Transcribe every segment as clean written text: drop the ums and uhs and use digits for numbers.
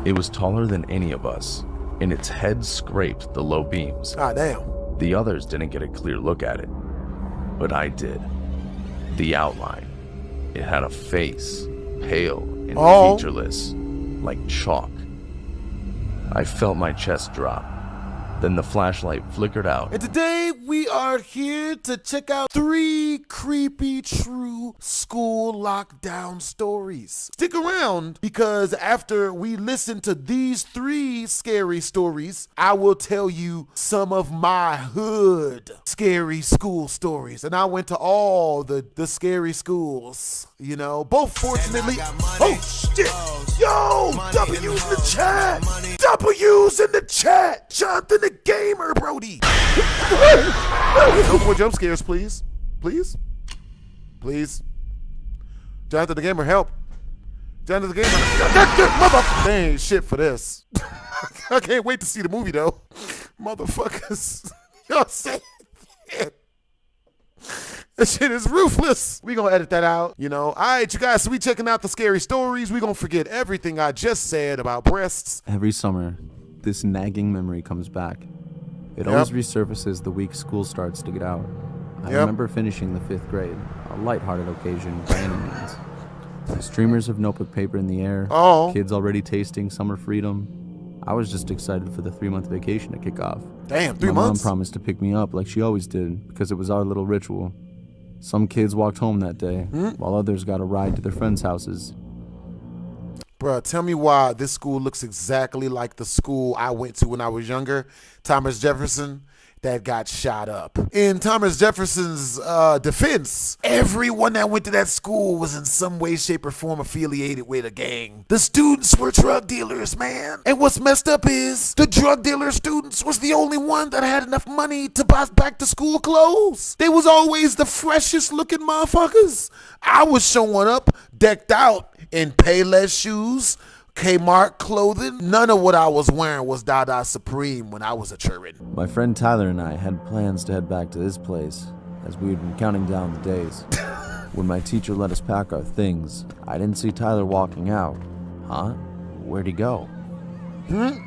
It was taller than any of us, and its head scraped the low beams. Ah, damn. The others didn't get a clear look at it, but I did. The outline. It had a face, pale and featureless, like chalk. I felt my chest drop. Then the flashlight flickered out. And today we are here to check out 3 creepy true school lockdown stories. Stick around, because after we listen to these 3 scary stories, I will tell you some of my hood scary school stories. And I went to all the scary schools, you know, both fortunately. Oh shit! Yo, W's in the chat! W's in the chat! Jonathan the Gamer, Brody! No more jump scares, please. Please? Please? Jonathan the Gamer, help. Jonathan the Gamer. Motherfucker! They ain't shit for this. I can't wait to see the movie, though. Motherfuckers. Y'all say it. This shit is ruthless. We gonna edit that out, you know. All right, you guys, so we checking out the scary stories. We gonna forget everything I just said about breasts. Every summer, this nagging memory comes back. It always resurfaces the week school starts to get out. I remember finishing the 5th grade, a lighthearted occasion by any means. The streamers of notebook paper in the air, kids already tasting summer freedom. I was just excited for the 3-month vacation to kick off. Damn, 3 My months? mom promised to pick me up like she always did, because it was our little ritual. Some kids walked home that day, while others got a ride to their friends' houses. Bruh, tell me why this school looks exactly like the school I went to when I was younger, Thomas Jefferson, that got shot up. In Thomas Jefferson's defense, everyone that went to that school was in some way, shape, or form affiliated with a gang. The students were drug dealers, man. And what's messed up is the drug dealer students was the only one that had enough money to buy back to school clothes. They was always the freshest looking motherfuckers. I was showing up decked out in Payless shoes, Kmart clothing. None of what I was wearing was Dada Supreme when I was a children. My friend Tyler and I had plans to head back to his place, as we had been counting down the days. When my teacher let us pack our things, I didn't see Tyler walking out. Huh? Where'd he go?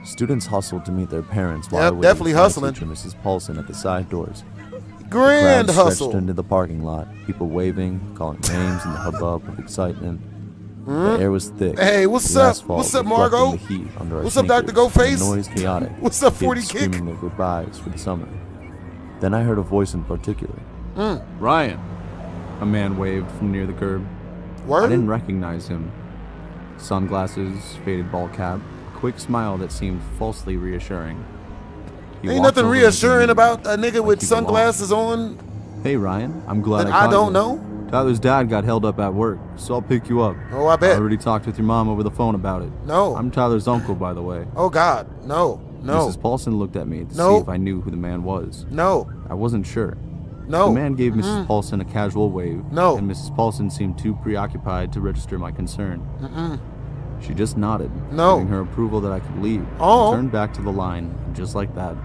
Students hustled to meet their parents while I waited definitely for my hustling. teacher, Mrs. Paulson, at the side doors. Grand the crowd hustle. stretched into the parking lot, people waving, calling names in the hubbub of excitement. The air was thick. Hey, what's the up? asphalt What's up, reflecting Margo? the heat under our What's up, Dr. sneakers, Goldface? and the noise chaotic. What's up, Kids 40 Kick? screaming their goodbyes for the summer. Then I heard a voice in particular. Ryan. A man waved from near the curb. Word? I didn't recognize him. Sunglasses, faded ball cap, a quick smile that seemed falsely reassuring. He Ain't walked nothing over to reassuring me about a nigga like with he belonged. sunglasses on. Hey Ryan, I'm glad That I caught I don't you. know. Tyler's dad got held up at work, so I'll pick you up. Oh, I bet. I already talked with your mom over the phone about it. No. I'm Tyler's uncle, by the way. Oh, God. No. No. Mrs. Paulson looked at me to No. see if I knew who the man was. No. I wasn't sure. No. The man gave Mrs. Paulson a casual wave, No. and Mrs. Paulson seemed too preoccupied to register my concern. She just nodded, No. giving her approval that I could leave. Oh. I turned back to the line, and just like that,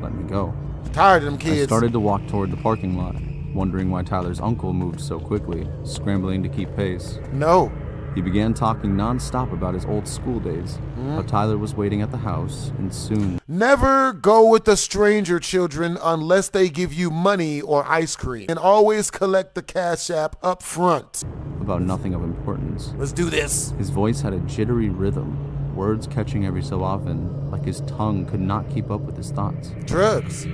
let me go. Tired of them I kids. started to walk toward the parking lot, wondering why Tyler's uncle moved so quickly, scrambling to keep pace. No. He began talking non-stop about his old school days, how Tyler was waiting at the house, and soon... Never go with a stranger, children, unless they give you money or ice cream. And always collect the cash app up front. about nothing of importance. Let's do this. His voice had a jittery rhythm, words catching every so often, like his tongue could not keep up with his thoughts. Drugs. It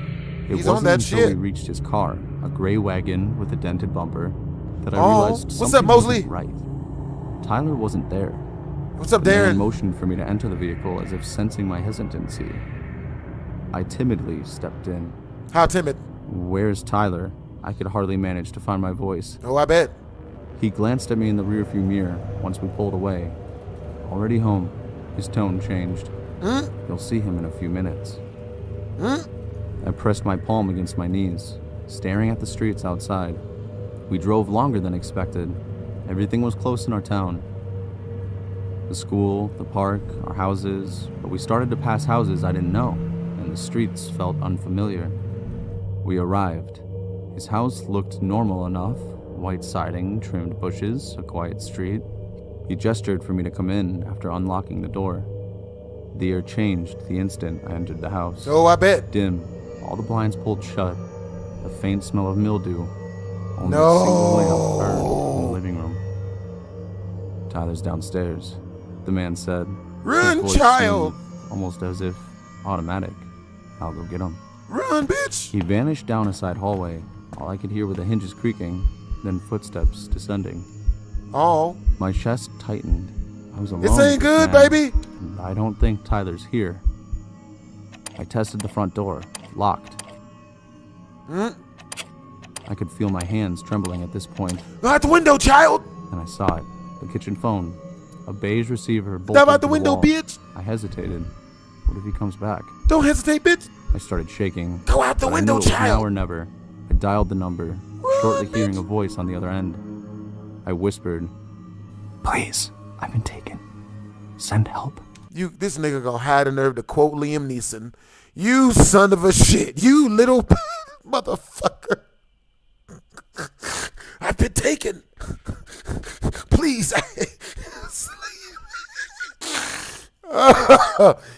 He's wasn't on that until shit. we reached his car, a gray wagon with a dented bumper, that I Oh, realized what's something up, Mosley? wasn't right. Tyler wasn't there. What's up, The man Darren? motioned for me to enter the vehicle as if sensing my hesitancy. I timidly stepped in. How timid? Where's Tyler? I could hardly manage to find my voice. Oh, I bet. He glanced at me in the rearview mirror once we pulled away. Already home, his tone changed. You'll see him in a few minutes. I pressed my palm against my knees, staring at the streets outside. We drove longer than expected. Everything was close in our town. The school, the park, our houses, but we started to pass houses I didn't know, and the streets felt unfamiliar. We arrived. His house looked normal enough, white siding, trimmed bushes, a quiet street. He gestured for me to come in after unlocking the door. The air changed the instant I entered the house. Oh, I bet. Dim, all the blinds pulled shut, a faint smell of mildew. Only No. a single lamp burned in the living room. Tyler's downstairs, the man said. Run, His voice child. seemed almost as if automatic. I'll go get him. Run, bitch. He vanished down a side hallway. All I could hear were the hinges creaking, then footsteps descending. Oh. My chest tightened. I was alone. This ain't with good, man. baby. I don't think Tyler's here. I tested the front door. Locked. I could feel my hands trembling at this point, Go out the window, child. and I saw it. The kitchen phone. A beige receiver bolted Step out to the window, wall. bitch. I hesitated. What if he comes back? Don't hesitate, bitch. I started shaking. Go out the but window, I knew it was now child. or never. I dialed the number, shortly hearing a voice on the other end. I whispered, "Please, I've been taken. Send help." This nigga gonna have the nerve to quote Liam Neeson. You son of a shit. You little motherfucker. I've been taken. Please.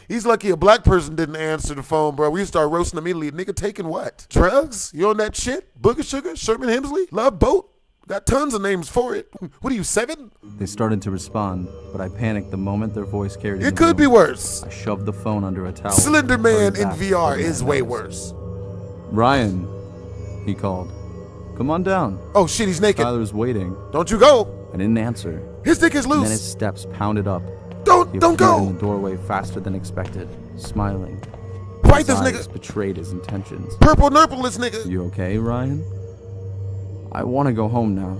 He's lucky a black person didn't answer the phone, bro. We start roasting immediately. Nigga taking what? Drugs? You on that shit? Booger Sugar? Sherman Hemsley? Love Boat? Got tons of names for it. What are you, 7? They started to respond, but I panicked the moment their voice carried in It the could be room. worse. I shoved the phone under a towel. Slender and Man hurried in back VR to the is man way next. worse. "Ryan," he called. "Come on down." Oh shit, he's naked. Tyler's waiting. Don't you go. I didn't answer. His dick is And then his loose. steps pounded up. Don't He don't appeared in go. the doorway faster than expected, smiling. Fight His this eyes nigga. betrayed his intentions. Purple nurple this nigga. "You okay, Ryan?" "I want to go home now,"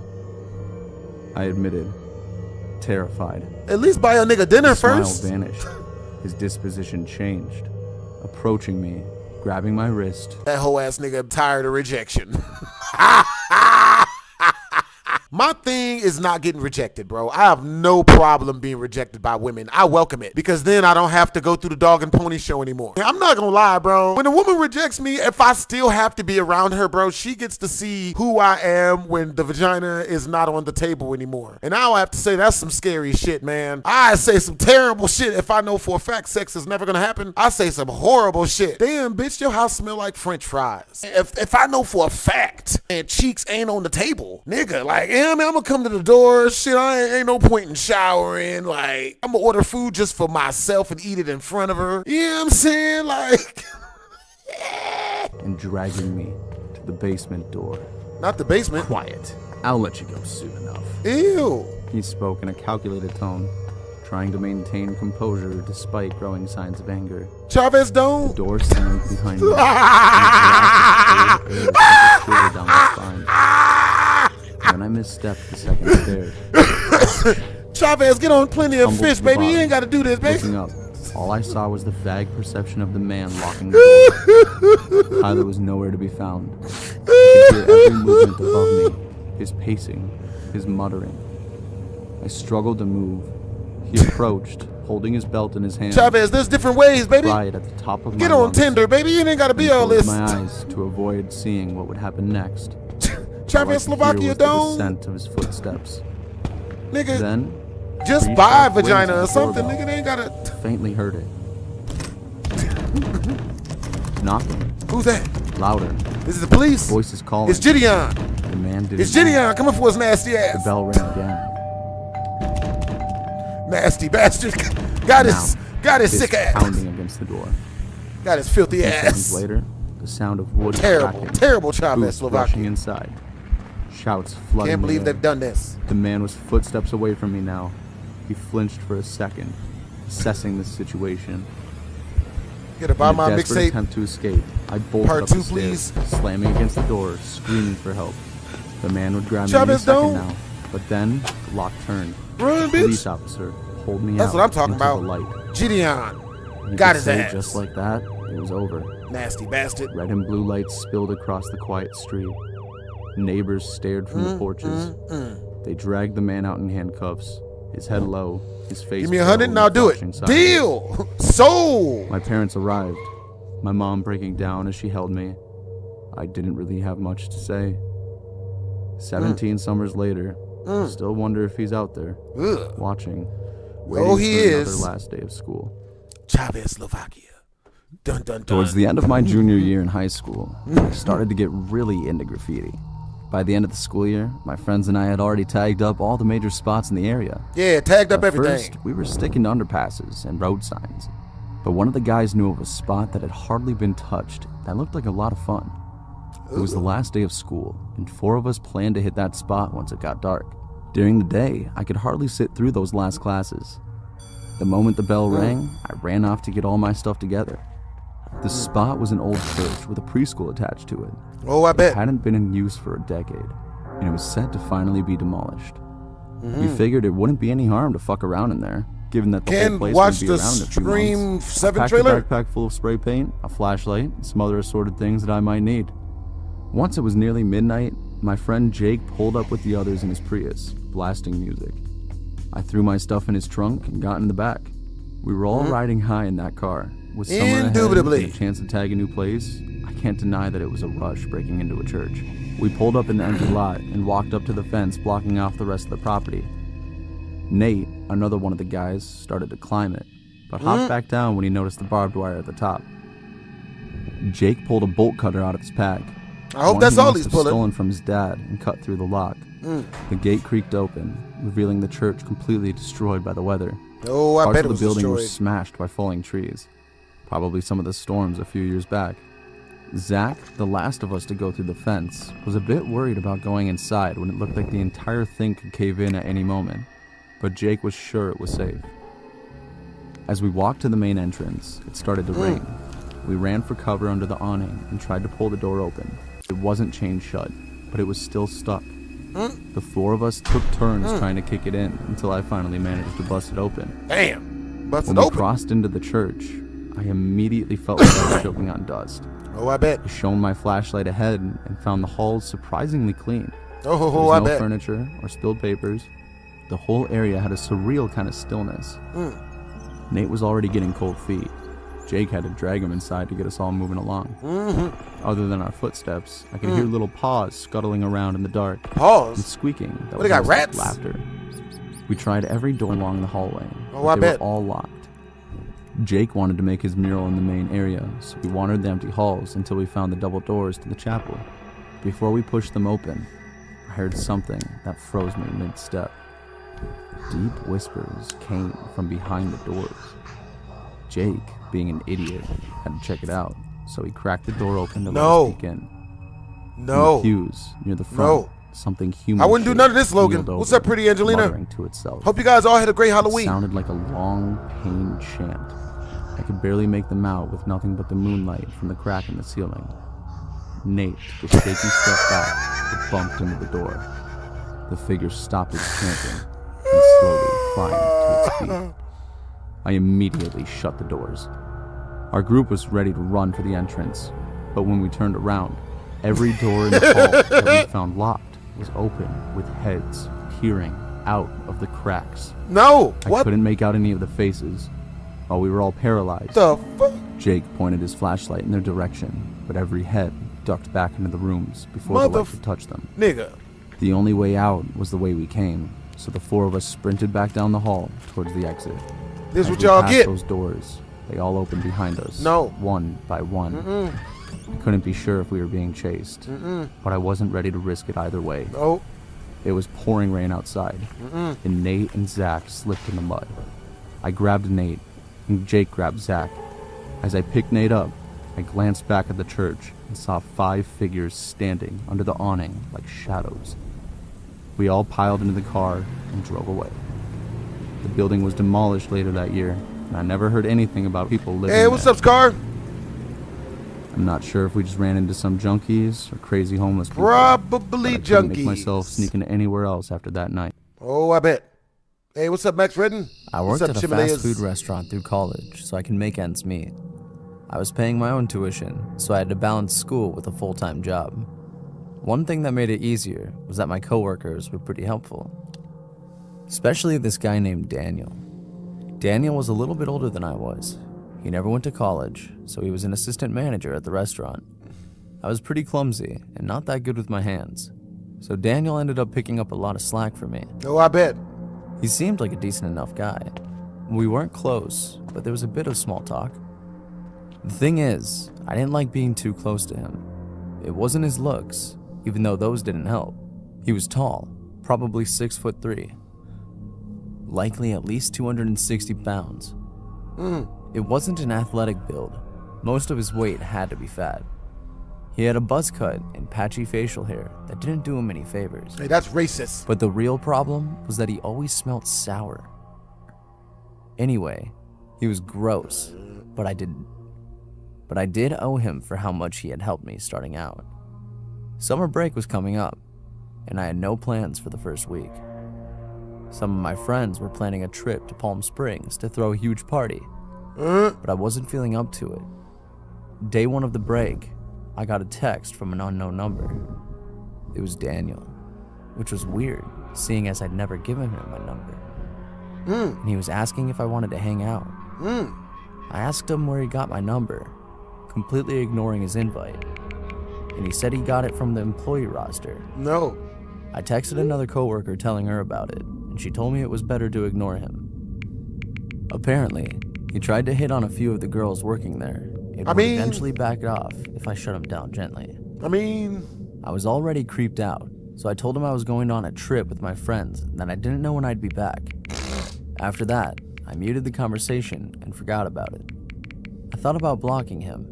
I admitted, terrified. At least buy a nigga dinner His smile first. vanished. His disposition changed, approaching me, grabbing my wrist. That whole ass nigga tired of rejection. My thing is not getting rejected, bro. I have no problem being rejected by women. I welcome it because then I don't have to go through the dog and pony show anymore. I'm not gonna lie, bro. When a woman rejects me, if I still have to be around her, bro, she gets to see who I am when the vagina is not on the table anymore. And I have to say that's some scary shit, man. I say some terrible shit if I know for a fact sex is never gonna happen. I say some horrible shit. Damn, bitch, your house smell like French fries. If I know for a fact and cheeks ain't on the table, nigga, like, yeah, man, I'm gonna come to the door. Shit, ain't no point in showering. Like, I'm gonna order food just for myself and eat it in front of her. You know what I'm saying? Like, And dragging me to the basement door. not the basement. "Quiet. I'll let you go soon enough." Ew. He spoke in a calculated tone, trying to maintain composure despite growing signs of anger. Chavez The don't. door slammed behind me. And a blast of cold air sent a shiver down my spine. Then I misstepped the second stairs. Chavez, get on plenty of Tumbled fish, to the baby. You bottom. ain't gotta do this, Looking baby. up, all I saw was the vague perception of the man locking the door. Tyler was nowhere to be found. I could hear every movement above me, his pacing, his muttering. I struggled to move. He approached, holding his belt in his hand. Chavez, there's different ways, baby. Cried at the top of Get my on lungs, Tinder, baby. You ain't gotta be and all closed this. my eyes to avoid seeing what would happen next. All I Chavez, could hear Slovakia, was the don't. descent of his footsteps. Nigga, Then, just three buy a sharp wings vagina on or the something. doorbell. Nigga, they ain't gotta. faintly heard it. Knocking, Who's that? louder. This is the police. Voices calling. It's Gideon. The man didn't. It's Gideon coming for his nasty The ass. bell rang again. Nasty bastard. Got his Fist sick ass. pounding against the door. Got his filthy A few seconds ass. later, the sound of wood Terrible, cracking. terrible Chavez, Boots rushing Slovakia. inside. Shouts flooding. Can't the believe air. they've done this. The man was footsteps away from me now. He flinched for a second, assessing the situation. Get to buy In a my desperate mixtape. attempt to escape, I bolted Part up the 2, stairs, please. slamming against the door, screaming for help. The man would grab me any Chavez, second don't. now, but then the lock turned. Run, Police bitch. officer pulled me That's out what I'm talking into about. the light. Gideon. He Got could his say ass. Just like that, it was over. Nasty bastard. Red and blue lights spilled across the quiet street. Neighbors stared from the porches. They dragged the man out in handcuffs, his head low, his face. Give me pale 100 and I'll do it. flashing sideways. Deal. Sold. My parents arrived, my mom breaking down as she held me. I didn't really have much to say. 17 summers later, I still wonder if he's out there, Ugh. watching, waiting Oh, he for is. another last day of school. Czechoslovakia. Dun, dun, dun. Towards the end of my junior year in high school, I started to get really into graffiti. By the end of the school year, my friends and I had already tagged up all the major spots in the area. Yeah, tagged up At everything. first, we were sticking to underpasses and road signs, but one of the guys knew of a spot that had hardly been touched that looked like a lot of fun. It was the last day of school, and 4 of us planned to hit that spot once it got dark. During the day, I could hardly sit through those last classes. The moment the bell rang, I ran off to get all my stuff together. The spot was an old church with a preschool attached to it. Oh, I It bet. hadn't been in use for a decade, and it was set to finally be demolished. We figured it wouldn't be any harm to fuck around in there, given that the whole Can place watch would be the around in a few Scream months. 7 I packed trailer? a backpack full of spray paint, a flashlight, and some other assorted things that I might need. Once it was nearly midnight, my friend Jake pulled up with the others in his Prius, blasting music. I threw my stuff in his trunk and got in the back. We were all riding high in that car. With summer ahead Indubitably. and a chance to tag a new place, I can't deny that it was a rush breaking into a church. We pulled up in the empty lot and walked up to the fence blocking off the rest of the property. Nate, another one of the guys, started to climb it, but hopped back down when he noticed the barbed wire at the top. Jake pulled a bolt cutter out of his pack. I hope One that's he all must he's have pulling. stolen from his dad and cut through the lock. The gate creaked open, revealing the church completely destroyed by the weather. Oh, I Parts bet it of was the building were destroyed. smashed by falling trees. Probably some of the storms a few years back. Zach, the last of us to go through the fence, was a bit worried about going inside when it looked like the entire thing could cave in at any moment, but Jake was sure it was safe. As we walked to the main entrance, it started to rain. We ran for cover under the awning and tried to pull the door open. It wasn't chained shut, but it was still stuck. The 4 of us took turns trying to kick it in until I finally managed to bust it open. Damn. Bust When it we open. crossed into the church, I immediately felt like I was choking on dust. Oh, I bet. I shone my flashlight ahead and found the halls surprisingly clean. Oh, There I was no bet. furniture or spilled papers. The whole area had a surreal kind of stillness. Nate was already getting cold feet. Jake had to drag him inside to get us all moving along. Other than our footsteps, I could hear little paws scuttling around in the dark and Pause. squeaking. That What, they got was like rats? laughter. We tried every door along the hallway, Oh, but I they bet. were all locked. Jake wanted to make his mural in the main area, so we wandered the empty halls until we found the double doors to the chapel. Before we pushed them open, I heard something that froze me mid-step. Deep whispers came from behind the doors. Jake, being an idiot, had to check it out, so he cracked the door open to let No. us peek in. No. In the pews near the front, No. something human. I wouldn't do none of this, Logan. keeled What's over, up, pretty Angelina? muttering to itself. Hope you guys all had a great It Halloween. sounded like a long, pained chant. I could barely make them out with nothing but the moonlight from the crack in the ceiling. Nate took a shaky step back but bumped into the door. The figure stopped its chanting and slowly climbed to its feet. I immediately shut the doors. Our group was ready to run for the entrance, but when we turned around, every door in the hall that we found locked was open with heads peering out of the cracks. No. I What couldn't make out any of the faces. While we were all paralyzed, the fuck? Jake pointed his flashlight in their direction, but every head ducked back into the rooms before the light could touch them. Nigga. The only way out was the way we came, so the 4 of us sprinted back down the hall towards the exit. This As what we y'all passed get. those doors, they all opened behind us. No. One by one. I couldn't be sure if we were being chased, but I wasn't ready to risk it either way. No. It was pouring rain outside, and Nate and Zach slipped in the mud. I grabbed Nate, and Jake grabbed Zach. As I picked Nate up, I glanced back at the church and saw 5 figures standing under the awning like shadows. We all piled into the car and drove away. The building was demolished later that year, and I never heard anything about people living Hey, what's there. up, Scar? I'm not sure if we just ran into some junkies or crazy homeless people. Probably but I couldn't make junkies. myself sneak into anywhere else after that night. Oh, I bet. Hey, what's up, Max Redden? I What's worked up, at a Chimalayas? fast food restaurant through college so I can make ends meet. I was paying my own tuition, so I had to balance school with a full-time job. One thing that made it easier was that my coworkers were pretty helpful. Especially this guy named Daniel. Daniel was a little bit older than I was. He never went to college, so he was an assistant manager at the restaurant. I was pretty clumsy and not that good with my hands, so Daniel ended up picking up a lot of slack for me. Oh, I bet. He seemed like a decent enough guy. We weren't close, but there was a bit of small talk. The thing is, I didn't like being too close to him. It wasn't his looks, even though those didn't help. He was tall, probably 6'3", likely at least 260 pounds. It wasn't an athletic build. Most of his weight had to be fat. He had a buzz cut and patchy facial hair that didn't do him any favors. Hey, that's racist. But the real problem was that he always smelled sour. Anyway, he was gross, but I did owe him for how much he had helped me starting out. Summer break was coming up, and I had no plans for the first week. Some of my friends were planning a trip to Palm Springs to throw a huge party, but I wasn't feeling up to it. Day one of the break, I got a text from an unknown number. It was Daniel, which was weird, seeing as I'd never given him my number. And he was asking if I wanted to hang out. I asked him where he got my number, completely ignoring his invite, and he said he got it from the employee roster. No. I texted another coworker telling her about it, and she told me it was better to ignore him. Apparently, he tried to hit on a few of the girls working there. It would eventually back off if I shut him down gently. I was already creeped out, so I told him I was going on a trip with my friends and that I didn't know when I'd be back. After that, I muted the conversation and forgot about it. I thought about blocking him,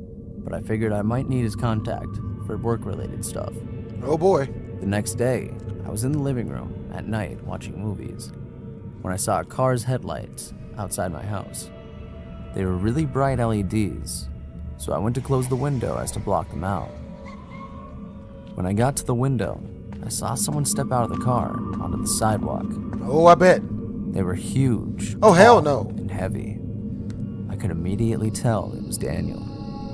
but I figured I might need his contact for work-related stuff. Oh boy. The next day, I was in the living room at night watching movies when I saw a car's headlights outside my house. They were really bright LEDs, so I went to close the window as to block them out. When I got to the window, I saw someone step out of the car onto the sidewalk. Oh, I bet. They were huge. Oh, hell no. And heavy. I could immediately tell it was Daniel.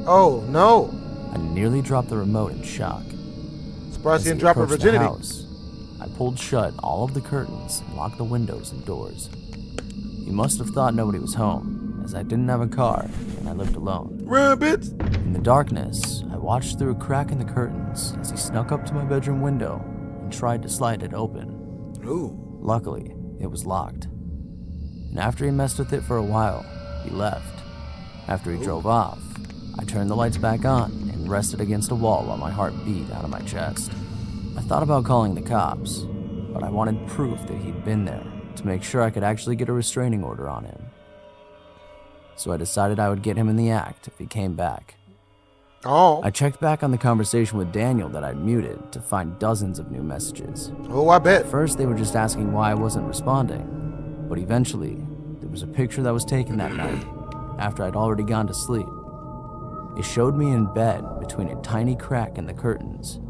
Oh, no. I nearly dropped the remote in shock. Surprised he didn't drop her virginity. I pulled shut all of the curtains and locked the windows and doors. He must have thought nobody was home, as I didn't have a car and I lived alone. Rabbit! In the darkness, I watched through a crack in the curtains as he snuck up to my bedroom window and tried to slide it open. Ooh. Luckily, it was locked. And after he messed with it for a while, he left. After he drove off, I turned the lights back on and rested against a wall while my heart beat out of my chest. I thought about calling the cops, but I wanted proof that he'd been there to make sure I could actually get a restraining order on him. So I decided I would get him in the act if he came back. Oh. I checked back on the conversation with Daniel that I'd muted to find dozens of new messages. Oh, I bet. At first, they were just asking why I wasn't responding, but eventually, there was a picture that was taken that night after I'd already gone to sleep. It showed me in bed between a tiny crack in the curtains.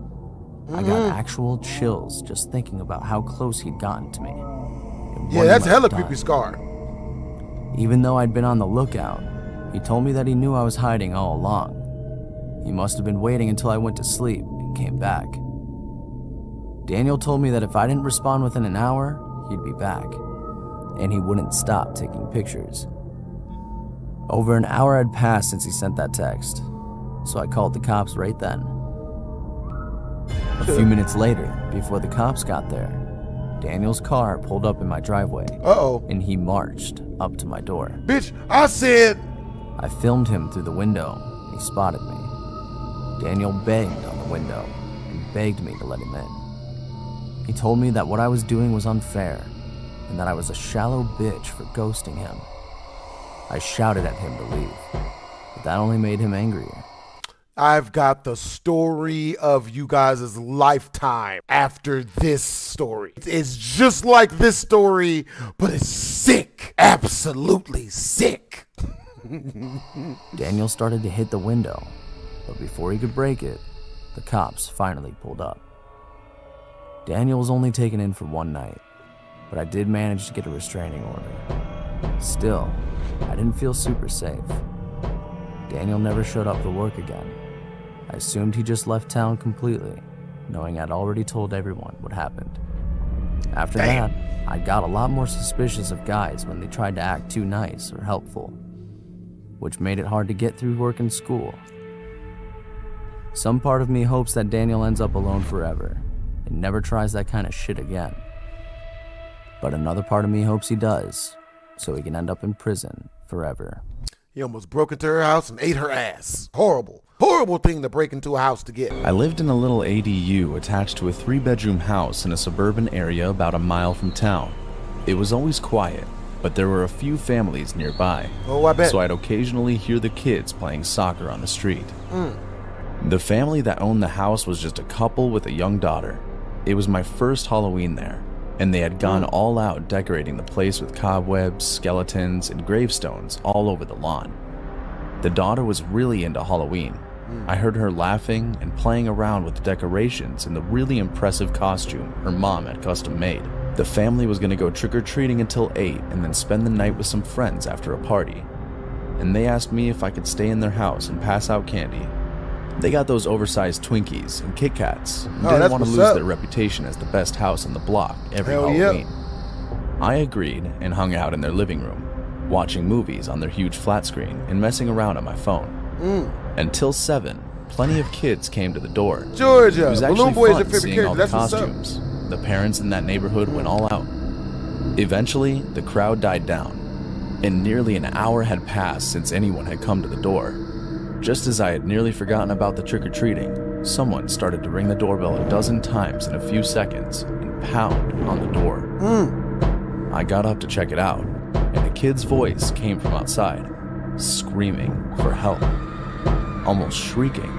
I got actual chills just thinking about how close he'd gotten to me. Yeah, that's hella creepy, Scar. Even though I'd been on the lookout, he told me that he knew I was hiding all along. He must have been waiting until I went to sleep and came back. Daniel told me that if I didn't respond within an hour, he'd be back, and he wouldn't stop taking pictures. Over an hour had passed since he sent that text, so I called the cops right then. A few minutes later, before the cops got there, Daniel's car pulled up in my driveway. Uh-oh. And he marched up to my door. Bitch, I said... I filmed him through the window, and he spotted me. Daniel begged on the window and begged me to let him in. He told me that what I was doing was unfair and that I was a shallow bitch for ghosting him. I shouted at him to leave, but that only made him angrier. I've got the story of you guys' lifetime after this story. It's just like this story, but it's sick. Absolutely sick. Daniel started to hit the window, but before he could break it, the cops finally pulled up. Daniel was only taken in for one night, but I did manage to get a restraining order. Still, I didn't feel super safe. Daniel never showed up for work again. I assumed he just left town completely, knowing I'd already told everyone what happened. After that, I got a lot more suspicious of guys when they tried to act too nice or helpful, which made it hard to get through work and school. Some part of me hopes that Daniel ends up alone forever and never tries that kind of shit again. But another part of me hopes he does, so he can end up in prison forever. He almost broke into her house and ate her ass. Horrible. Horrible thing to break into a house to get. I lived in a little ADU attached to a 3-bedroom house in a suburban area about a mile from town. It was always quiet, but there were a few families nearby. Oh, I bet. So I'd occasionally hear the kids playing soccer on the street. The family that owned the house was just a couple with a young daughter. It was my first Halloween there, and they had gone all out decorating the place with cobwebs, skeletons, and gravestones all over the lawn. The daughter was really into Halloween. I heard her laughing and playing around with the decorations and the really impressive costume her mom had custom made. The family was going to go trick-or-treating until 8 and then spend the night with some friends after a party. And they asked me if I could stay in their house and pass out candy. They got those oversized Twinkies and Kit Kats and didn't want to lose their reputation as the best house in the block every Halloween. I agreed and hung out in their living room, watching movies on their huge flat screen and messing around on my phone. Until 7, plenty of kids came to the door. Georgia, it was Balloon actually Boy is fun your favorite seeing character. all the That's what's up. costumes. The parents in that neighborhood went all out. Eventually, the crowd died down, and nearly an hour had passed since anyone had come to the door. Just as I had nearly forgotten about the trick-or-treating, someone started to ring the doorbell a dozen times in a few seconds and pound on the door. I got up to check it out, and a kid's voice came from outside, screaming for help, almost shrieking.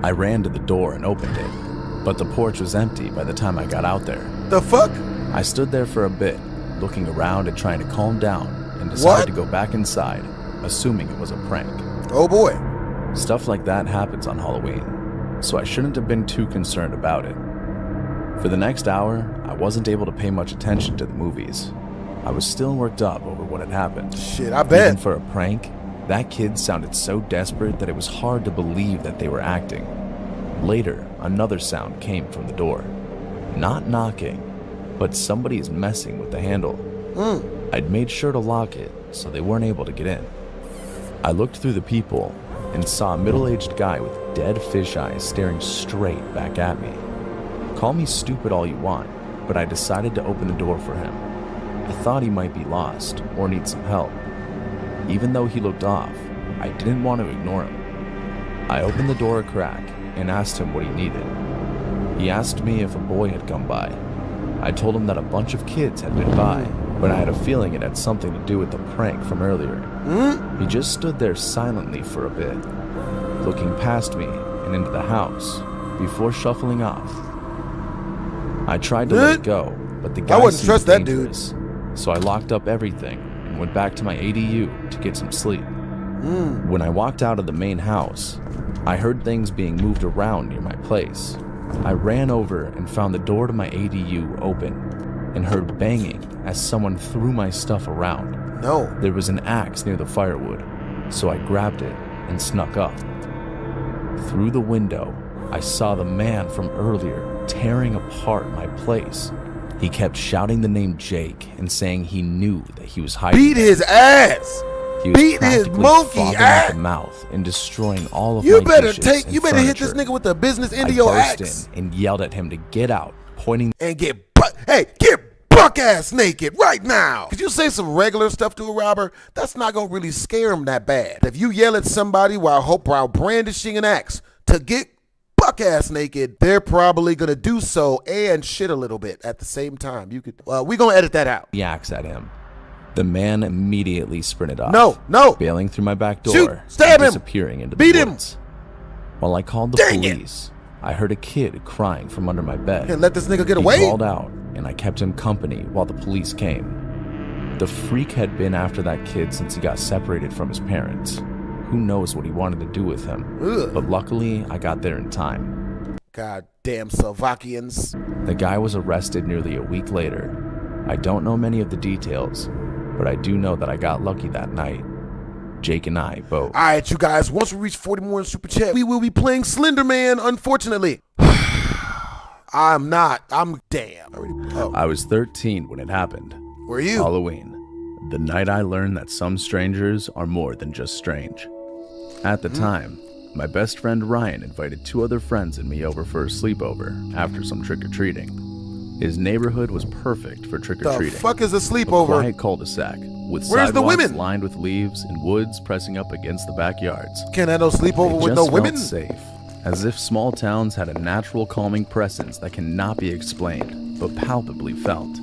I ran to the door and opened it, but the porch was empty by the time I got out there. The fuck? I stood there for a bit, looking around and trying to calm down, and decided to go back inside, assuming it was a prank. Oh boy. Stuff like that happens on Halloween, so I shouldn't have been too concerned about it. For the next hour, I wasn't able to pay much attention to the movies. I was still worked up over what had happened. Shit, I bet. Even for a prank, that kid sounded so desperate that it was hard to believe that they were acting. Later, another sound came from the door. Not knocking, but somebody's messing with the handle. I'd made sure to lock it, so they weren't able to get in. I looked through the people and saw a middle-aged guy with dead fish eyes staring straight back at me. Call me stupid all you want, but I decided to open the door for him. I thought he might be lost or need some help. Even though he looked off, I didn't want to ignore him. I opened the door a crack and asked him what he needed. He asked me if a boy had come by. I told him that a bunch of kids had been by, but I had a feeling it had something to do with the prank from earlier. He just stood there silently for a bit, looking past me and into the house before shuffling off. I tried to let it go, but the guy wouldn't trust that dude. dangerous, so I locked up everything and went back to my ADU to get some sleep. When I walked out of the main house, I heard things being moved around near my place. I ran over and found the door to my ADU open and heard banging as someone threw my stuff around. No. There was an axe near the firewood, so I grabbed it and snuck up. Through the window, I saw the man from earlier tearing apart my place. He kept shouting the name Jake and saying he knew that he was hiding. Beat his ass. He was Beat his practically monkey frothing ass. at the mouth and destroying all of You my better dishes take. and You better hit this furniture. nigga with the business end I of your burst axe in and yelled at him to get out, pointing and get buck ass naked right now. Could you say some regular stuff to a robber? That's not gonna really scare him that bad. If you yell at somebody while brandishing an axe to get buck ass naked, they're probably gonna do so and shit a little bit at the same time. You could. We gonna edit that out. the axe at him. The man immediately sprinted off. No. Bailing through my back door. Shoot! Stab and him! disappearing into Beat the him! woods. While I called the Dang it! police, I heard a kid crying from under my bed. Can't let this nigga get He away. crawled out, and I kept him company while the police came. The freak had been after that kid since he got separated from his parents. Who knows what he wanted to do with him? Ugh. But luckily, I got there in time. Goddamn Slovakians. The guy was arrested nearly a week later. I don't know many of the details, but I do know that I got lucky that night. Jake and I both. All right, you guys, once we reach 40 more in Super Chat, we will be playing Slender Man, unfortunately. I'm not. I'm damn. I was 13 when it happened. Were you? Halloween. The night I learned that some strangers are more than just strange. At the time, my best friend Ryan invited 2 other friends and me over for a sleepover after some trick-or-treating. His neighborhood was perfect for The trick-or-treating. fuck is a A sleepover? quiet cul-de-sac with Where's the sidewalks women? lined with leaves and woods pressing up against the backyards. Can't have no sleepover It with just no felt women? safe, as if small towns had a natural calming presence that cannot be explained, but palpably felt.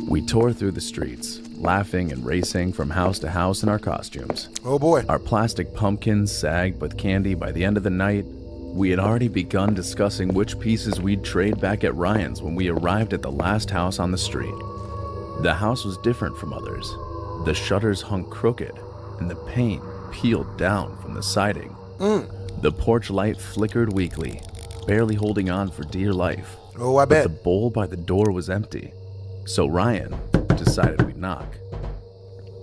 We tore through the streets, laughing and racing from house to house in our costumes. Oh boy. Our plastic pumpkins sagged with candy. By the end of the night, we had already begun discussing which pieces we'd trade back at Ryan's when we arrived at the last house on the street. The house was different from others. The shutters hung crooked, and the paint peeled down from the siding. The porch light flickered weakly, barely holding on for dear life. Oh, I But bet. the bowl by the door was empty, so Ryan decided we'd knock.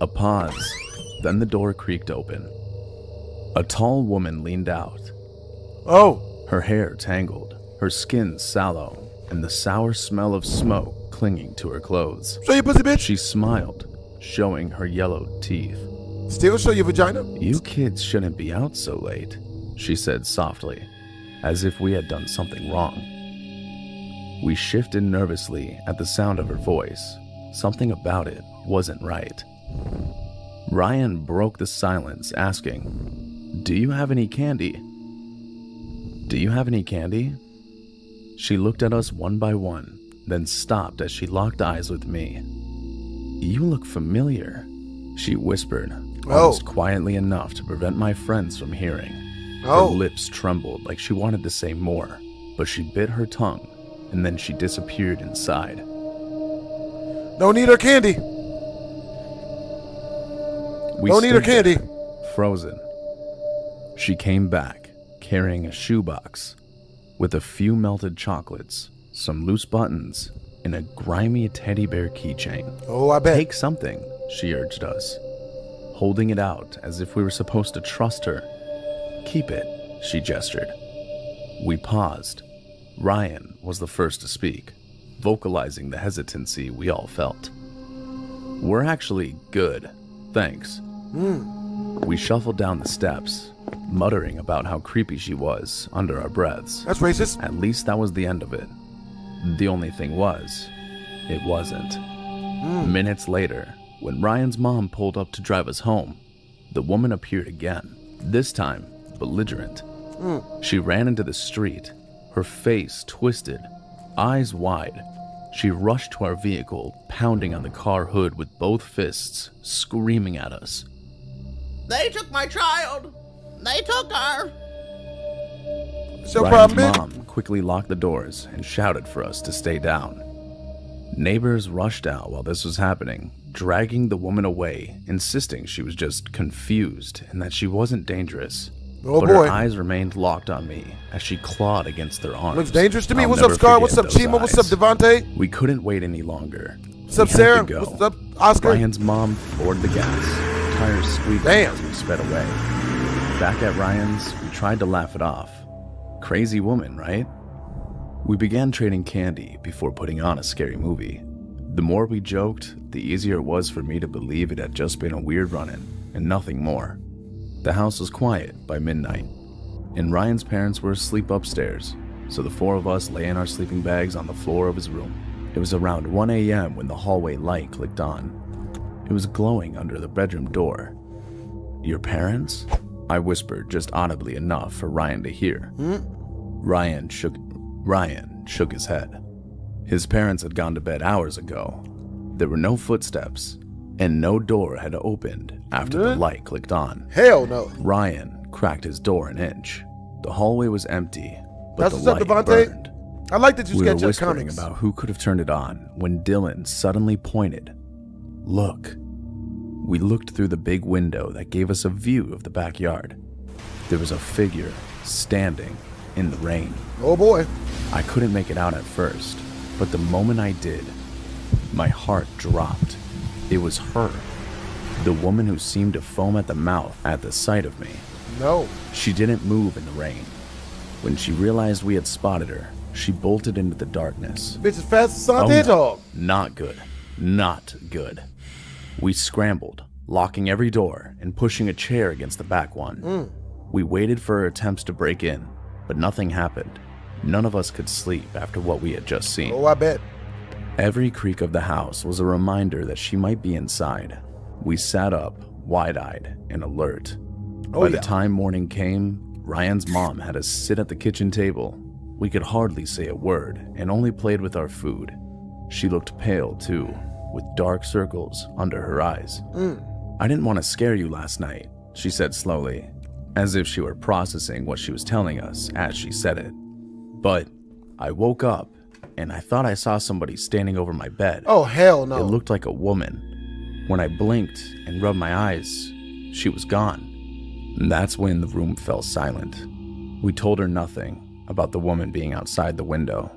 A pause, then the door creaked open. A tall woman leaned out, Oh, her hair tangled, her skin sallow, and the sour smell of smoke clinging to her clothes. show your pussy, bitch. She smiled, showing her yellowed teeth. Still show your vagina? "You kids shouldn't be out so late," she said softly, as if we had done something wrong. We shifted nervously at the sound of her voice. Something about it wasn't right. Ryan broke the silence, asking, "Do you have any candy? Do you have any candy?" She looked at us one by one, then stopped as she locked eyes with me. "You look familiar," she whispered, almost quietly enough to prevent my friends from hearing. Her lips trembled like she wanted to say more, but she bit her tongue, and then she disappeared inside. Don't need her candy. We Don't need her stood there, candy. frozen. She came back, carrying a shoebox with a few melted chocolates, some loose buttons, and a grimy teddy bear keychain. Oh, I bet. "Take something," she urged us, holding it out as if we were supposed to trust her. "Keep it," she gestured. We paused. Ryan was the first to speak, vocalizing the hesitancy we all felt. "We're actually good, thanks." We shuffled down the steps, muttering about how creepy she was under our breaths. That's racist. At least that was the end of it. The only thing was, it wasn't. Minutes later, when Ryan's mom pulled up to drive us home, the woman appeared again, this time belligerent. She ran into the street, her face twisted, eyes wide. She rushed to our vehicle, pounding on the car hood with both fists, screaming at us. "They took my child! They took her!" It's your Ryan's problem, bitch. mom quickly locked the doors and shouted for us to stay down. Neighbors rushed out while this was happening, dragging the woman away, insisting she was just confused and that she wasn't dangerous. Oh, but boy. her eyes remained locked on me as she clawed against their arms. Looks dangerous to me. I'll What's up, never Scar? What's up, forget Chima? those What's up, eyes. Devontae? We couldn't wait any longer. What's up, We had Sarah? to go. What's up, Oscar? Ryan's mom floored the gas, tires squeaking Damn. as we sped away. Back at Ryan's, we tried to laugh it off. Crazy woman, right? We began trading candy before putting on a scary movie. The more we joked, the easier it was for me to believe it had just been a weird run-in, and nothing more. The house was quiet by midnight, and Ryan's parents were asleep upstairs, so the four of us lay in our sleeping bags on the floor of his room. It was around 1 a.m. when the hallway light clicked on. It was glowing under the bedroom door. "Your parents?" I whispered just audibly enough for Ryan to hear. Ryan shook his head. His parents had gone to bed hours ago. There were no footsteps, and no door had opened after the light clicked on. Hell no. Ryan cracked his door an inch. The hallway was empty, but That's the what's up, light Devontae. burned. I like that you We were sketch up whispering comics. about who could have turned it on when Dylan suddenly pointed. "Look." We looked through the big window that gave us a view of the backyard. There was a figure standing in the rain. Oh boy. I couldn't make it out at first, but the moment I did, my heart dropped. It was her, the woman who seemed to foam at the mouth at the sight of me. No. She didn't move in the rain. When she realized we had spotted her, she bolted into the darkness. Bitch is fast as Sonic Oh, the Hedgehog. Not good. Not good. We scrambled, locking every door and pushing a chair against the back one. We waited for her attempts to break in, but nothing happened. None of us could sleep after what we had just seen. Oh, I bet. Every creak of the house was a reminder that she might be inside. We sat up, wide-eyed and alert. By the time morning came, Ryan's mom had us sit at the kitchen table. We could hardly say a word and only played with our food. She looked pale too, with dark circles under her eyes. I didn't want to scare you last night, she said slowly, as if she were processing what she was telling us as she said it. But I woke up and I thought I saw somebody standing over my bed. Oh, hell no. It looked like a woman. When I blinked and rubbed my eyes, she was gone. And that's when the room fell silent. We told her nothing about the woman being outside the window.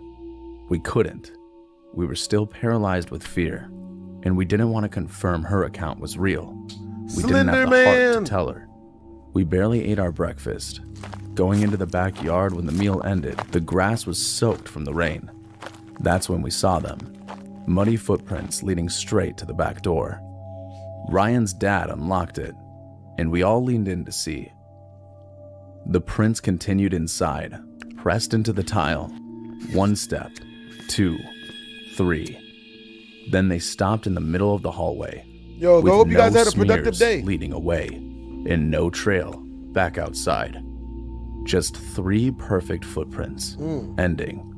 We couldn't. We were still paralyzed with fear, and we didn't want to confirm her account was real. We didn't have the heart to tell her. We barely ate our breakfast. Going into the backyard when the meal ended, the grass was soaked from the rain. That's when we saw them. Muddy footprints leading straight to the back door. Ryan's dad unlocked it, and we all leaned in to see. The prints continued inside, pressed into the tile. 1 step, 2, 3. Then they stopped in the middle of the hallway. Yo, I hope you guys had a smears productive day. Leading away, and no trail back outside. Just 3 perfect footprints, ending.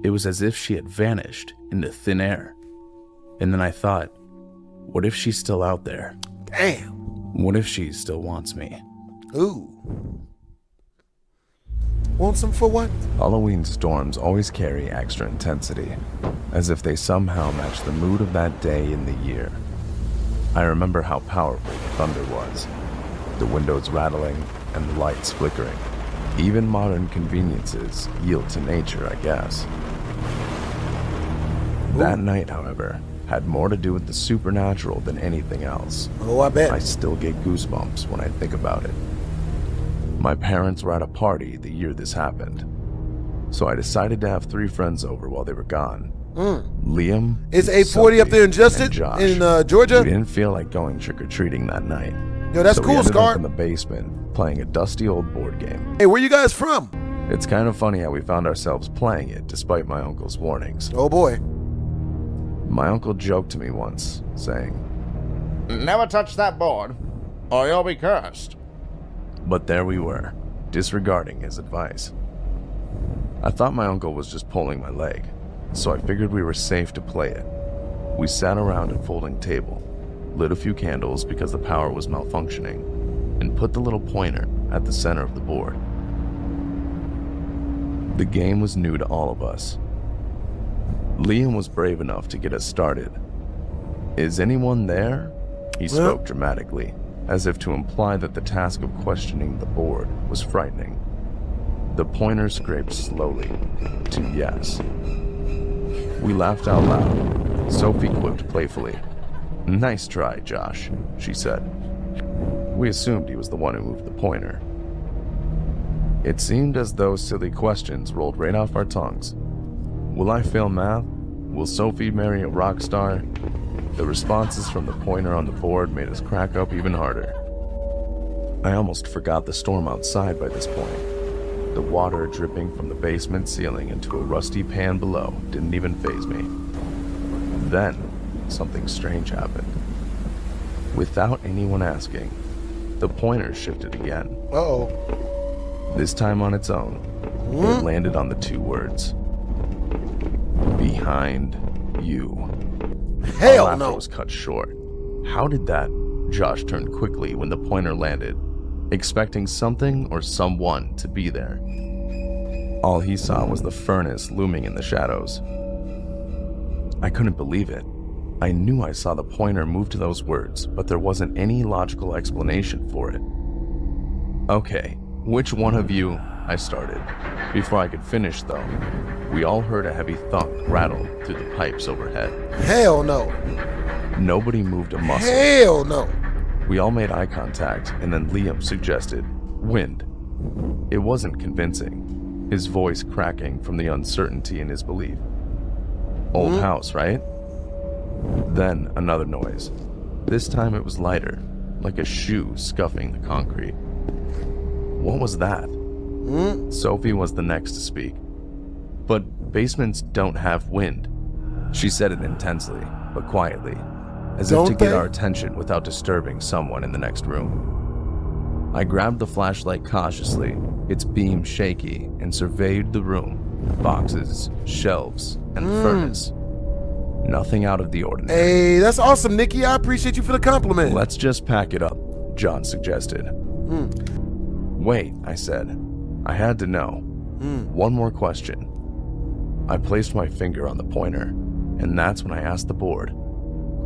It was as if she had vanished into thin air. And then I thought, what if she's still out there? Damn. What if she still wants me? Ooh. Want some for what? Halloween storms always carry extra intensity, as if they somehow match the mood of that day in the year. I remember how powerful the thunder was, the windows rattling and the lights flickering. Even modern conveniences yield to nature, I guess. That night, however, had more to do with the supernatural than anything else. Oh, I bet. I still get goosebumps when I think about it. My parents were at a party the year this happened, so I decided to have 3 friends over while they were gone. Liam, It's 8:40 up there in Justin, Josh. in Georgia. We didn't feel like going trick-or-treating that night. Yo, that's so we cool, ended Scar. up in the basement playing a dusty old board game. Hey, where you guys from? It's kind of funny how we found ourselves playing it despite my uncle's warnings. Oh boy. My uncle joked to me once, saying, Never touch that board, or you'll be cursed. but there we were, disregarding his advice. I thought my uncle was just pulling my leg, so I figured we were safe to play it. We sat around a folding table, lit a few candles because the power was malfunctioning, and put the little pointer at the center of the board. The game was new to all of us. Liam was brave enough to get us started. Is anyone there? He spoke dramatically, as if to imply that the task of questioning the board was frightening. The pointer scraped slowly to yes. We laughed out loud. Sophie quipped playfully, "Nice try, Josh," she said. We assumed he was the one who moved the pointer. It seemed as though silly questions rolled right off our tongues. Will I fail math? Will Sophie marry a rock star? The responses from the pointer on the board made us crack up even harder. I almost forgot the storm outside by this point. The water dripping from the basement ceiling into a rusty pan below didn't even faze me. Then, something strange happened. Without anyone asking, the pointer shifted again. Uh-oh. This time on its own, it landed on the 2 words. Behind you. Hell Our laughter no. was cut short. How did that? Josh turned quickly when the pointer landed, expecting something or someone to be there. All he saw was the furnace looming in the shadows. I couldn't believe it. I knew I saw the pointer move to those words, but there wasn't any logical explanation for it. Okay, which one of you? I started. Before I could finish, though, we all heard a heavy thunk rattle through the pipes overhead. Hell no. Nobody moved a muscle. Hell no. We all made eye contact, and then Liam suggested wind. It wasn't convincing, his voice cracking from the uncertainty in his belief. Old house, right? Then another noise. This time it was lighter, like a shoe scuffing the concrete. What was that? Sophie was the next to speak. But basements don't have wind. She said it intensely, but quietly, as if Don't to get they? our attention without disturbing someone in the next room. I grabbed the flashlight cautiously, its beam shaky, and surveyed the room. Boxes, shelves, and furnace. Nothing out of the ordinary. Hey, that's awesome, Nikki. I appreciate you for the compliment. Let's just pack it up, John suggested. Wait, I said. I had to know. One more question. I placed my finger on the pointer, and that's when I asked the board,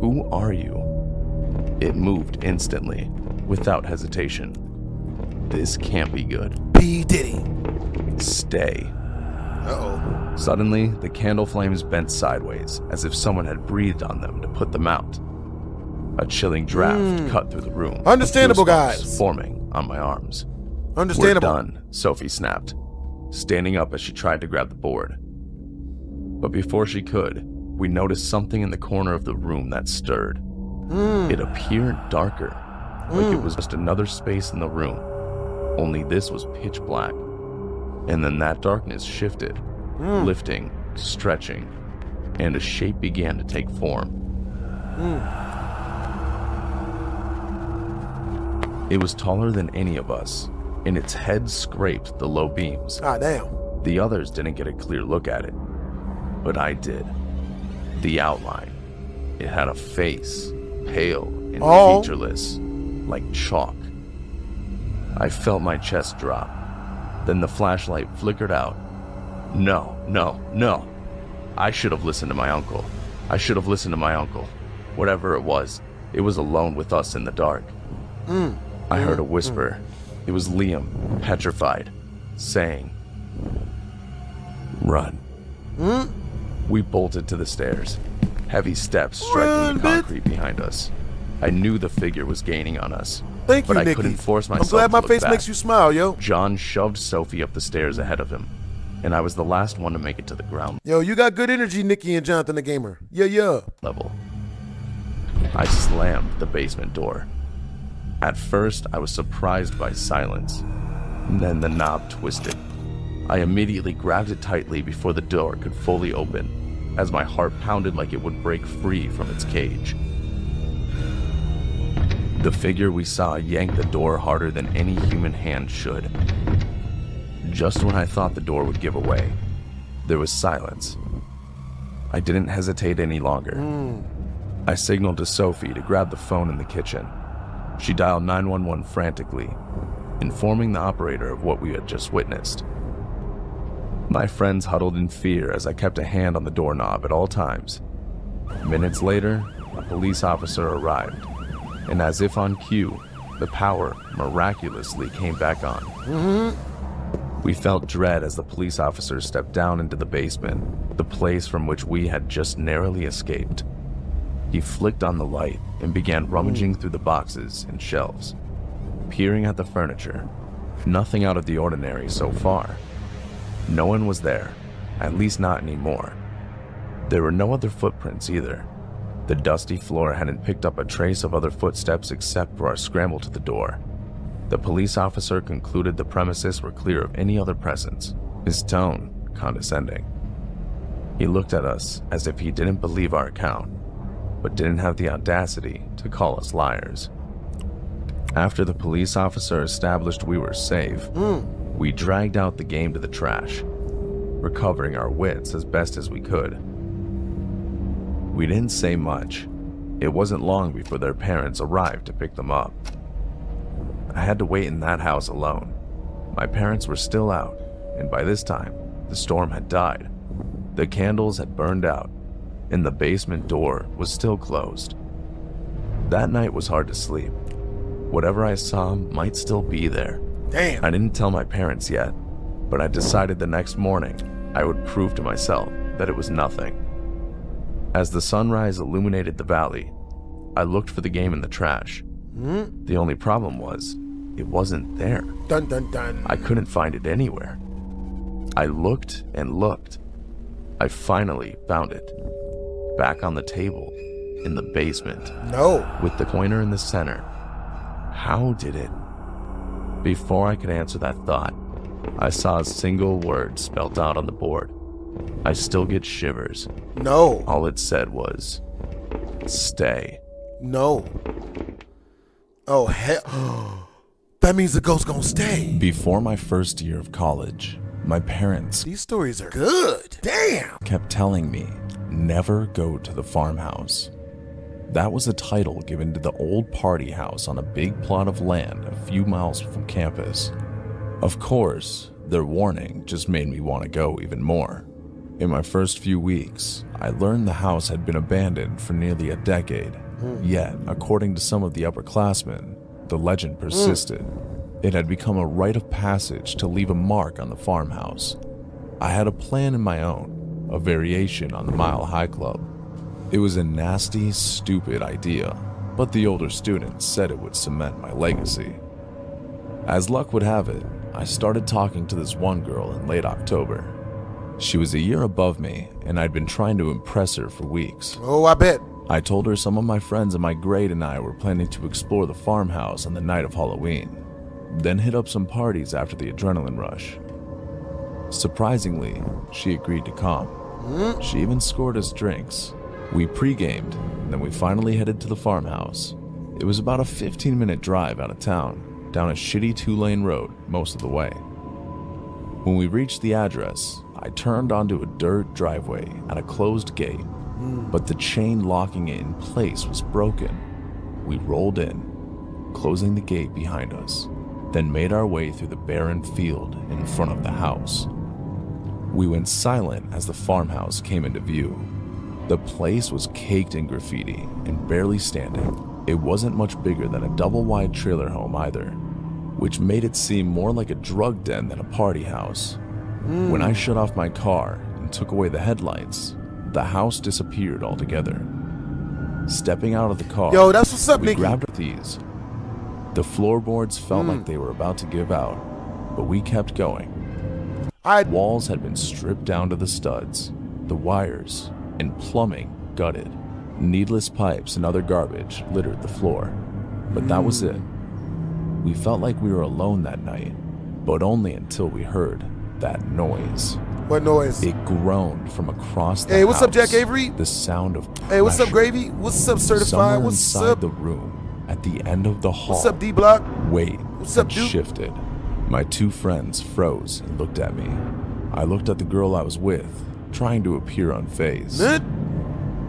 "Who are you?" It moved instantly, without hesitation. This can't be good. P. Diddy. Stay. Uh-oh. Suddenly, the candle flames bent sideways, as if someone had breathed on them to put them out. A chilling draft cut through the room. Understandable, Goosebumps guys. forming on my arms. Understandable. We're done, Sophie snapped, standing up as she tried to grab the board. But before she could, we noticed something in the corner of the room that stirred. It appeared darker, like it was just another space in the room, only this was pitch black. And then that darkness shifted, lifting, stretching, and a shape began to take form. It was taller than any of us, and its head scraped the low beams. Ah, damn. The others didn't get a clear look at it, but I did. The outline. It had a face, pale and featureless, like chalk. I felt my chest drop. Then the flashlight flickered out. No. I should have listened to my uncle. Whatever it was alone with us in the dark. I heard a whisper. It was Liam, petrified, saying, "Run." We bolted to the stairs, heavy steps striking the concrete behind us. I knew the figure was gaining on us, Thank you, but I Nikki. couldn't force myself I'm glad to my look face back. makes you smile, yo. John shoved Sophie up the stairs ahead of him, and I was the last one to make it to the ground Yo, you got good energy, Nikki and Jonathan the Gamer. Yeah. level. I slammed the basement door. At first, I was surprised by silence. Then the knob twisted. I immediately grabbed it tightly before the door could fully open, as my heart pounded like it would break free from its cage. The figure we saw yanked the door harder than any human hand should. Just when I thought the door would give away, there was silence. I didn't hesitate any longer. I signaled to Sophie to grab the phone in the kitchen. She dialed 911 frantically, informing the operator of what we had just witnessed. My friends huddled in fear as I kept a hand on the doorknob at all times. Minutes later, a police officer arrived, and as if on cue, the power miraculously came back on. We felt dread as the police officer stepped down into the basement, the place from which we had just narrowly escaped. He flicked on the light and began rummaging through the boxes and shelves, peering at the furniture. Nothing out of the ordinary so far. No one was there, at least not anymore. There were no other footprints either. The dusty floor hadn't picked up a trace of other footsteps except for our scramble to the door. The police officer concluded the premises were clear of any other presence, his tone condescending. He looked at us as if he didn't believe our account, but didn't have the audacity to call us liars. After the police officer established we were safe, we dragged out the game to the trash, recovering our wits as best as we could. We didn't say much. It wasn't long before their parents arrived to pick them up. I had to wait in that house alone. My parents were still out, and by this time, the storm had died. The candles had burned out, and the basement door was still closed. That night was hard to sleep. Whatever I saw might still be there. Damn. I didn't tell my parents yet, but I decided the next morning I would prove to myself that it was nothing. As the sunrise illuminated the valley, I looked for the game in the trash. The only problem was, it wasn't there. Dun dun dun. I couldn't find it anywhere. I looked and looked. I finally found it. Back on the table, in the basement, No. with the pointer in the center. How did it? Before I could answer that thought, I saw a single word spelled out on the board. I still get shivers. No. All it said was, stay. No. Oh, hell. That means the ghost gonna stay. Before my first year of college, my parents These stories are good. Damn. kept telling me, never go to the farmhouse. That was a title given to the old party house on a big plot of land a few miles from campus. Of course, their warning just made me want to go even more. In my first few weeks, I learned the house had been abandoned for nearly a decade. Yet, according to some of the upperclassmen, the legend persisted. It had become a rite of passage to leave a mark on the farmhouse. I had a plan in my own, a variation on the Mile High Club. It was a nasty, stupid idea, but the older students said it would cement my legacy. As luck would have it, I started talking to this one girl in late October. She was a year above me, and I'd been trying to impress her for weeks. Oh, I bet. I told her some of my friends in my grade and I were planning to explore the farmhouse on the night of Halloween, then hit up some parties after the adrenaline rush. Surprisingly, she agreed to come. She even scored us drinks. We pre-gamed, and then we finally headed to the farmhouse. It was about a 15-minute drive out of town, down a shitty 2-lane road most of the way. When we reached the address, I turned onto a dirt driveway at a closed gate, but the chain locking it in place was broken. We rolled in, closing the gate behind us, then made our way through the barren field in front of the house. We went silent as the farmhouse came into view. The place was caked in graffiti and barely standing. It wasn't much bigger than a double-wide trailer home either, which made it seem more like a drug den than a party house. When I shut off my car and took away the headlights, the house disappeared altogether. Stepping out of the car, Yo, that's what's up, we Nicky. grabbed these. The floorboards felt like they were about to give out, but we kept going. Walls had been stripped down to the studs, the wires and plumbing gutted. Needless pipes and other garbage littered the floor, but that was it. We felt like we were alone that night, but only until we heard that noise. What noise? It groaned from across the Hey, what's up, house. Jack Avery? The sound of pressure. Hey, what's up, Gravy? What's up, Certified? Somewhere What's inside up? the room, at the end of the hall, What's up, D-Block? weight What's up, had dude? shifted. My two friends froze and looked at me. I looked at the girl I was with, trying to appear unfazed.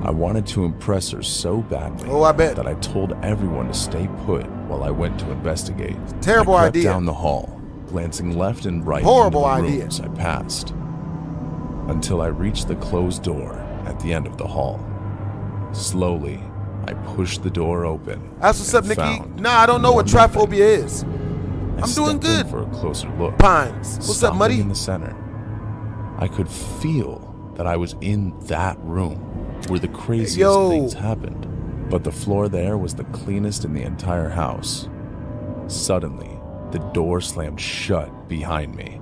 I wanted to impress her so badly Oh, I bet. that I told everyone to stay put while I went to investigate. Terrible I crept idea. down the hall, glancing left and right Horrible into the idea. rooms I passed, until I reached the closed door at the end of the hall. Slowly, I pushed the door open. That's what's up, and Nicky. found Nah, I don't know what nothing. triphobia is. I I'm doing stepped in good. for a closer look. Pines. What's up, Stopping Muddy? in the center. I could feel that I was in that room where the craziest Yo. things happened. But the floor there was the cleanest in the entire house. Suddenly, the door slammed shut behind me.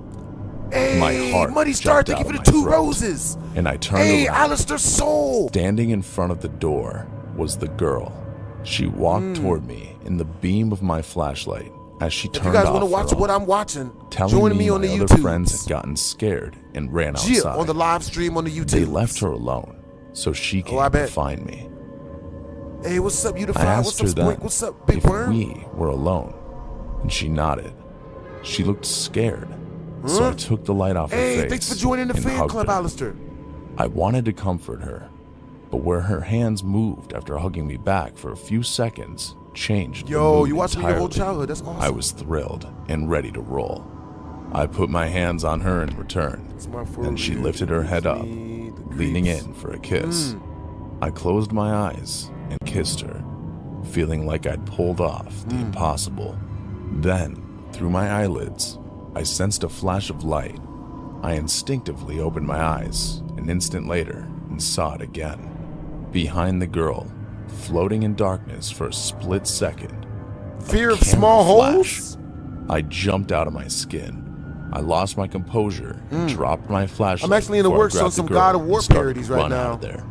Hey, My heart Muddy jumped Star, thank out you for of the my 2 throat. roses. And I turned Hey, around. Alistair Soul. Standing in front of the door was the girl. She walked toward me in the beam of my flashlight as she If you turned guys off want to watch her what off, I'm watching, telling join me on my the other YouTube. friends had gotten scared and ran Yeah, outside. on the live stream on the YouTube. They left her alone, so she came I to bet. find me. Hey, what's up, I Unified? asked What's her up, then Spoink? What's up, Big if Worm? we were alone, and she nodded. She looked scared, so I took the light off her Hey, face. thanks for joining the and fan hugged club, her. Alistair. I wanted to comfort her, but where her hands moved after hugging me back for a few seconds changed. the Yo, mood you watched me your whole entirely. childhood. That's awesome. I was thrilled and ready to roll. I put my hands on her in return, Smart for and she you. lifted her head up, Me, the leaning creeps. in for a kiss. I closed my eyes and kissed her, feeling like I'd pulled off the impossible. Then, through my eyelids, I sensed a flash of light. I instinctively opened my eyes an instant later and saw it again. Behind the girl, floating in darkness for a split second. Fear of camera small flash. holes? I jumped out of my skin. I lost my composure, dropped my flashlight. I'm actually in the before I works on grabbed the some girl God of and War started parodies to right run out now. of there.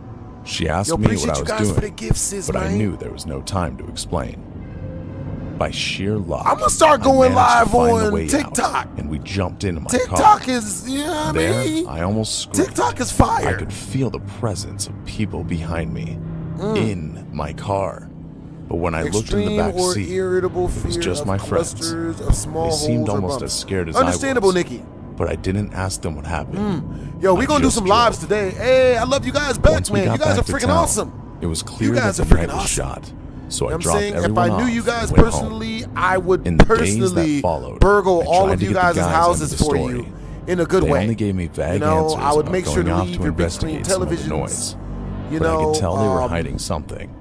She asked Yo, me what appreciate I you was guys for the doing, gifts, sis, but I man. knew there was no time to explain. By sheer luck, I'm gonna start I going managed to live find the on way TikTok. out, and we jumped into my car. TikTok is, you know what I There, mean? I almost screamed. TikTok is fire. I could feel the presence of people behind me in my car. But when I looked in the Extreme back or seat, irritable it was fear just of my friends. clusters of small They seemed holes or almost bumps. as scared as Understandable, I was. Nikki. But I didn't ask them what happened. Yo, we I gonna do just some lives drove. today. Hey, I love you guys back, Once we man. got You guys are back to freaking town, awesome. It was clear You guys that are the night freaking was awesome. shot. So I I'm dropped saying, if everyone I knew off you and guys went home. personally, I would In the days personally that followed, burgle I all tried of to you get the guys' guys houses into the for story. you in a good They way. only gave me vague You know, answers I would about make sure going to off leave to your big screen investigate some of the televisions. noise. You But know, I could tell they were hiding something.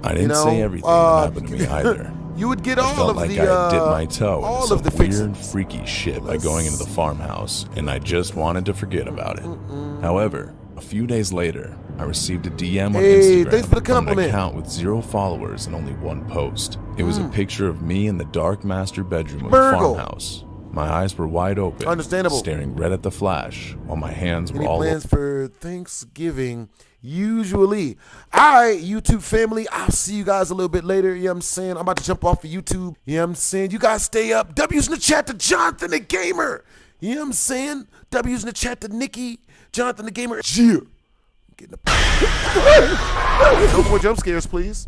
I didn't you know, say everything that happened to me either. You would get I all felt of like the I had dipped my toe all into of the some weird, fixings. freaky shit by going into the farmhouse, and I just wanted to forget about it. However, a few days later, I received a DM on Hey, Instagram thanks for the from an compliment. account with 0 followers and only 1 post. It was a picture of me in the dark master bedroom of the Virgo. farmhouse. My eyes were wide open, Understandable. staring red at the flash, while my hands were Any all plans for Thanksgiving? Usually. All right, YouTube family, I'll see you guys a little bit later. You know what I'm saying? I'm about to jump off of YouTube. You know what I'm saying? You guys stay up. W's in the chat to Jonathan the Gamer. You know what I'm saying? W's in the chat to Nikki, Jonathan the Gamer. Yeah. Getting no more jump scares, please.